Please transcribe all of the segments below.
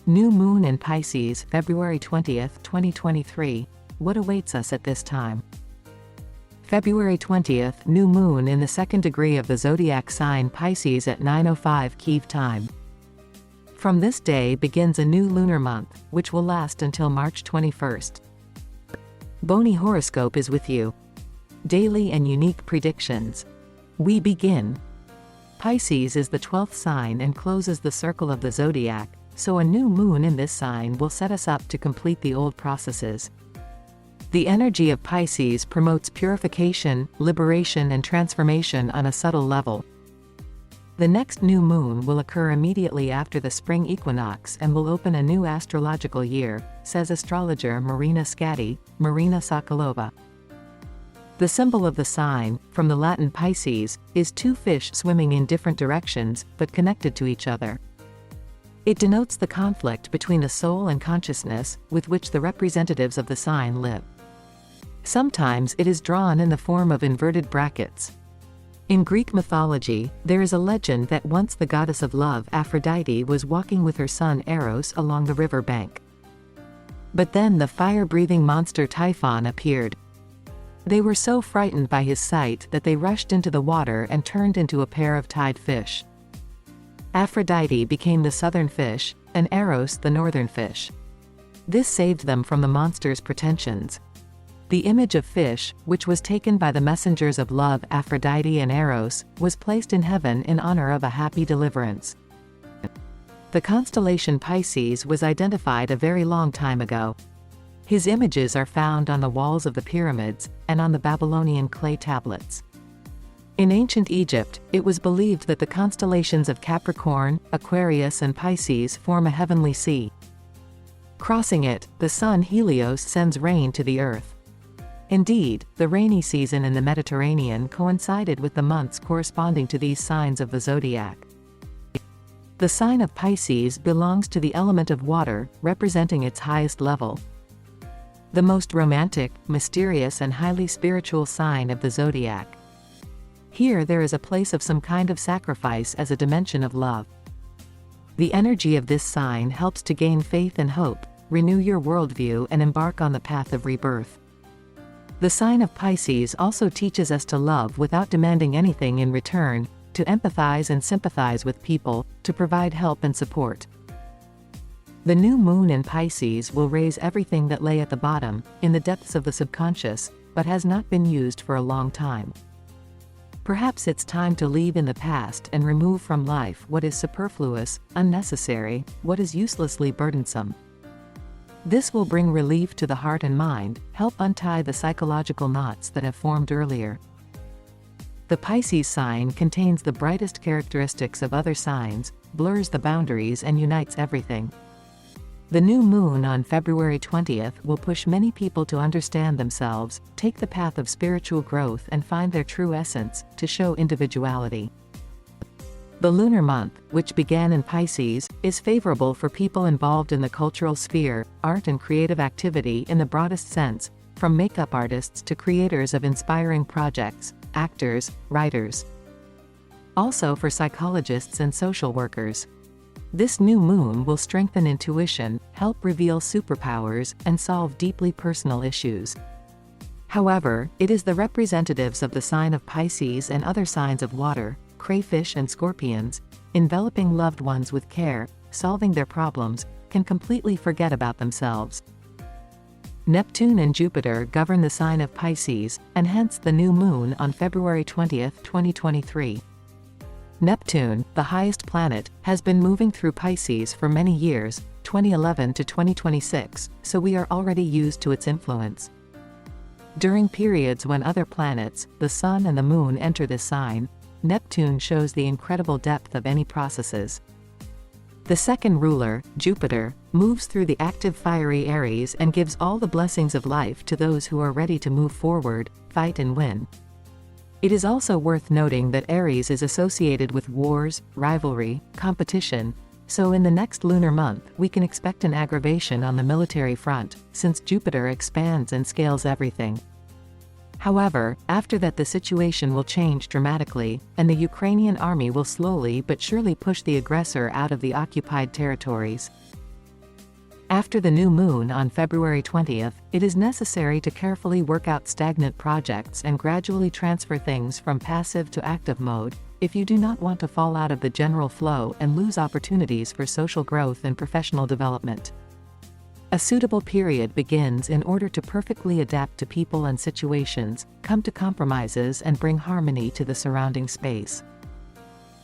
New moon in Pisces, February 20th, 2023. What awaits us at this time? February 20th, new moon in the second degree of the Zodiac sign Pisces at 9:05 Kyiv time. From this day begins a new lunar month, which will last until March 21st. Bony Horoscope is with you. Daily and unique predictions. We begin. Pisces is the 12th sign and closes the circle of the zodiac, so a new moon in this sign will set us up to complete the old processes. The energy of Pisces promotes purification, liberation and transformation on a subtle level. The next new moon will occur immediately after the spring equinox and will open a new astrological year, says astrologer Marina Sokolova. The symbol of the sign, from the Latin Pisces, is two fish swimming in different directions, but connected to each other. It denotes the conflict between the soul and consciousness, with which the representatives of the sign live. Sometimes it is drawn in the form of inverted brackets. In Greek mythology, there is a legend that once the goddess of love Aphrodite was walking with her son Eros along the river bank. But then the fire-breathing monster Typhon appeared. They were so frightened by his sight that they rushed into the water and turned into a pair of tied fish. Aphrodite became the southern fish, and Eros the northern fish. This saved them from the monster's pretensions. The image of fish, which was taken by the messengers of love Aphrodite and Eros, was placed in heaven in honor of a happy deliverance. The constellation Pisces was identified a very long time ago. His images are found on the walls of the pyramids, and on the Babylonian clay tablets. In ancient Egypt, it was believed that the constellations of Capricorn, Aquarius and Pisces form a heavenly sea. Crossing it, the sun Helios sends rain to the earth. Indeed, the rainy season in the Mediterranean coincided with the months corresponding to these signs of the zodiac. The sign of Pisces belongs to the element of water, representing its highest level. The most romantic, mysterious and highly spiritual sign of the zodiac. Here there is a place of some kind of sacrifice as a dimension of love. The energy of this sign helps to gain faith and hope, renew your worldview and embark on the path of rebirth. The sign of Pisces also teaches us to love without demanding anything in return, to empathize and sympathize with people, to provide help and support. The new moon in Pisces will raise everything that lay at the bottom, in the depths of the subconscious, but has not been used for a long time. Perhaps it's time to leave in the past and remove from life what is superfluous, unnecessary, what is uselessly burdensome. This will bring relief to the heart and mind, help untie the psychological knots that have formed earlier. The Pisces sign contains the brightest characteristics of other signs, blurs the boundaries and unites everything. The new moon on February 20th will push many people to understand themselves, take the path of spiritual growth and find their true essence, to show individuality. The lunar month, which began in Pisces, is favorable for people involved in the cultural sphere, art and creative activity in the broadest sense, from makeup artists to creators of inspiring projects, actors, writers. Also for psychologists and social workers. This new moon will strengthen intuition, help reveal superpowers, and solve deeply personal issues. However, it is the representatives of the sign of Pisces and other signs of water, crayfish and scorpions, enveloping loved ones with care, solving their problems, can completely forget about themselves. Neptune and Jupiter govern the sign of Pisces, and hence the new moon on February 20th, 2023. Neptune, the highest planet, has been moving through Pisces for many years, 2011 to 2026, so we are already used to its influence. During periods when other planets, the Sun and the Moon enter this sign, Neptune shows the incredible depth of any processes. The second ruler, Jupiter, moves through the active fiery Aries and gives all the blessings of life to those who are ready to move forward, fight and win. It is also worth noting that Aries is associated with wars, rivalry, competition, so in the next lunar month we can expect an aggravation on the military front, since Jupiter expands and scales everything. However, after that the situation will change dramatically, and the Ukrainian army will slowly but surely push the aggressor out of the occupied territories. After the new moon on February 20th, it is necessary to carefully work out stagnant projects and gradually transfer things from passive to active mode, if you do not want to fall out of the general flow and lose opportunities for social growth and professional development. A suitable period begins in order to perfectly adapt to people and situations, come to compromises and bring harmony to the surrounding space.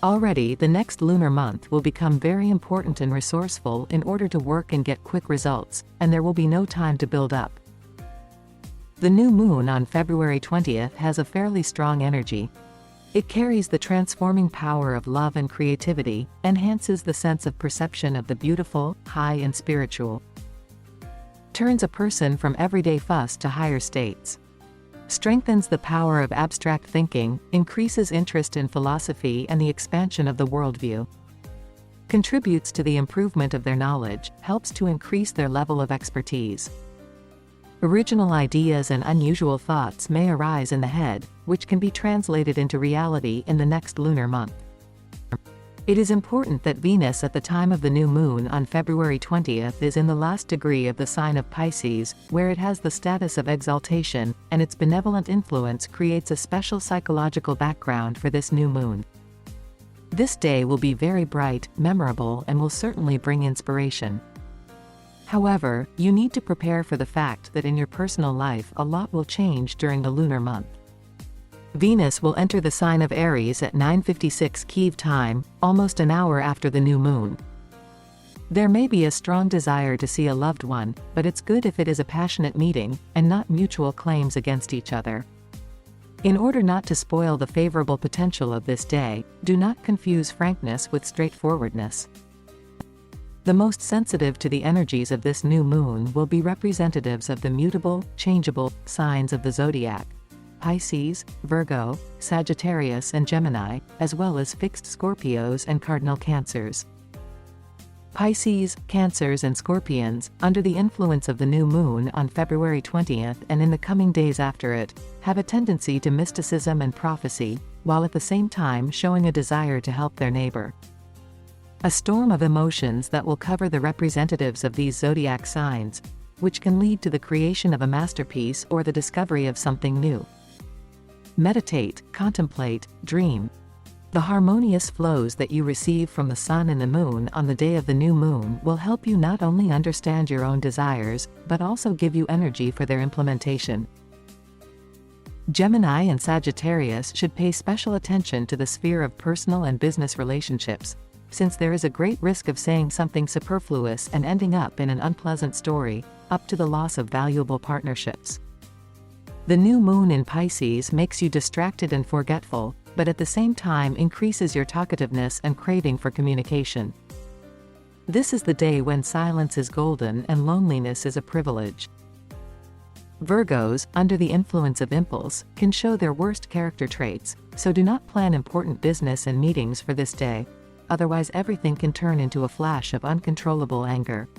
Already the next lunar month will become very important and resourceful in order to work and get quick results, and there will be no time to build up. The new moon on February 20th has a fairly strong energy. It carries the transforming power of love and creativity, enhances the sense of perception of the beautiful, high and spiritual. Turns a person from everyday fuss to higher states. Strengthens the power of abstract thinking, increases interest in philosophy and the expansion of the worldview. Contributes to the improvement of their knowledge, helps to increase their level of expertise. Original ideas and unusual thoughts may arise in the head, which can be translated into reality in the next lunar month. It is important that Venus at the time of the new moon on February 20th is in the last degree of the sign of Pisces, where it has the status of exaltation, and its benevolent influence creates a special psychological background for this new moon. This day will be very bright, memorable, and will certainly bring inspiration. However, you need to prepare for the fact that in your personal life a lot will change during the lunar month. Venus will enter the sign of Aries at 9:56 Kyiv time, almost an hour after the new moon. There may be a strong desire to see a loved one, but it's good if it is a passionate meeting, and not mutual claims against each other. In order not to spoil the favorable potential of this day, do not confuse frankness with straightforwardness. The most sensitive to the energies of this new moon will be representatives of the mutable, changeable signs of the zodiac: Pisces, Virgo, Sagittarius and Gemini, as well as fixed Scorpios and cardinal Cancers. Pisces, Cancers and Scorpions, under the influence of the new moon on February 20th and in the coming days after it, have a tendency to mysticism and prophecy, while at the same time showing a desire to help their neighbor. A storm of emotions that will cover the representatives of these zodiac signs, which can lead to the creation of a masterpiece or the discovery of something new. Meditate, contemplate, dream. The harmonious flows that you receive from the sun and the moon on the day of the new moon will help you not only understand your own desires, but also give you energy for their implementation. Gemini and Sagittarius should pay special attention to the sphere of personal and business relationships, since there is a great risk of saying something superfluous and ending up in an unpleasant story, up to the loss of valuable partnerships. The new moon in Pisces makes you distracted and forgetful, but at the same time increases your talkativeness and craving for communication. This is the day when silence is golden and loneliness is a privilege. Virgos, under the influence of impulse, can show their worst character traits, so do not plan important business and meetings for this day. Otherwise everything can turn into a flash of uncontrollable anger.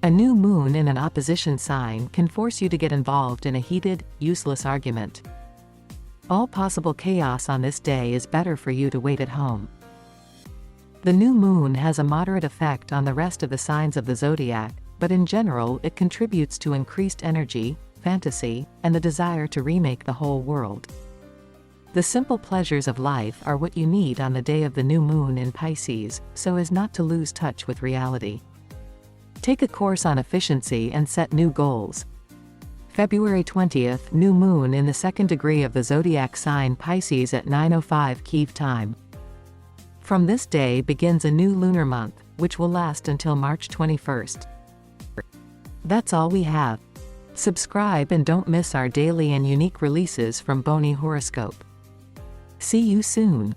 A new moon in an opposition sign can force you to get involved in a heated, useless argument. All possible chaos on this day is better for you to wait at home. The new moon has a moderate effect on the rest of the signs of the zodiac, but in general it contributes to increased energy, fantasy, and the desire to remake the whole world. The simple pleasures of life are what you need on the day of the new moon in Pisces, so as not to lose touch with reality. Take a course on efficiency and set new goals. February 20th, new moon in the second degree of the zodiac sign Pisces at 9:05 Kyiv time. From this day begins a new lunar month, which will last until March 21st. That's all we have. Subscribe and don't miss our daily and unique releases from Boni Horoscope. See you soon.